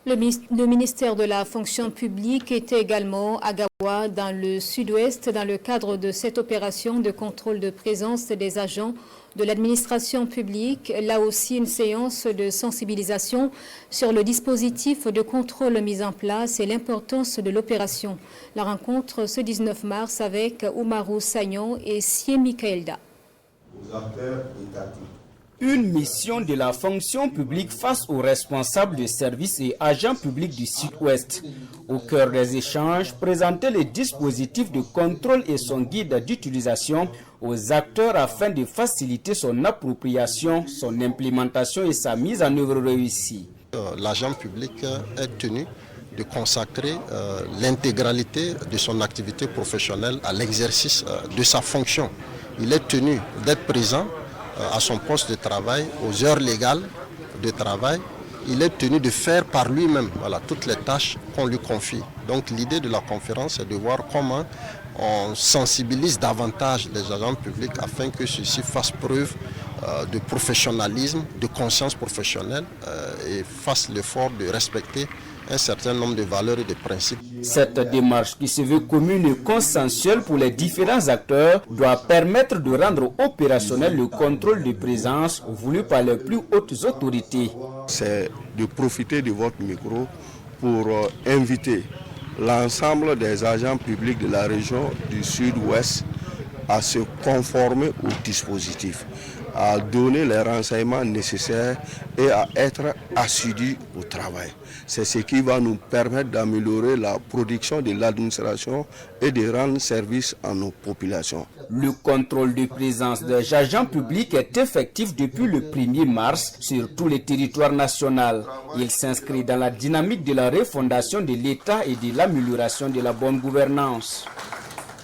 Le ministère de la fonction publique était également à Gawa, dans le sud-ouest, dans le cadre de cette opération de contrôle de présence des agents de l'administration publique. Là aussi, une séance de sensibilisation sur le dispositif de contrôle mis en place et l'importance de l'opération. La rencontre ce 19 mars avec Oumarou Sagnon et Siemi Kaelda. Une mission de la fonction publique face aux responsables de services et agents publics du Sud-Ouest. Au cœur des échanges, présenter les dispositifs de contrôle et son guide d'utilisation aux acteurs afin de faciliter son appropriation, son implémentation et sa mise en œuvre réussie. L'agent public est tenu de consacrer l'intégralité de son activité professionnelle à l'exercice de sa fonction. Il est tenu d'être présent à son poste de travail, aux heures légales de travail. Il est tenu de faire par lui-même toutes les tâches qu'on lui confie. Donc l'idée de la conférence est de voir comment on sensibilise davantage les agents publics afin que ceux-ci fassent preuve de professionnalisme, de conscience professionnelle et fassent l'effort de respecter un certain nombre de valeurs et de principes. Cette démarche qui se veut commune et consensuelle pour les différents acteurs doit permettre de rendre opérationnel le contrôle de présence voulu par les plus hautes autorités. C'est de profiter de votre micro pour inviter l'ensemble des agents publics de la région du Sud-Ouest à se conformer au dispositif, à donner les renseignements nécessaires et à être assidus au travail. C'est ce qui va nous permettre d'améliorer la production de l'administration et de rendre service à nos populations. Le contrôle de présence des agents publics est effectif depuis le 1er mars sur tout le territoire national. Il s'inscrit dans la dynamique de la refondation de l'État et de l'amélioration de la bonne gouvernance.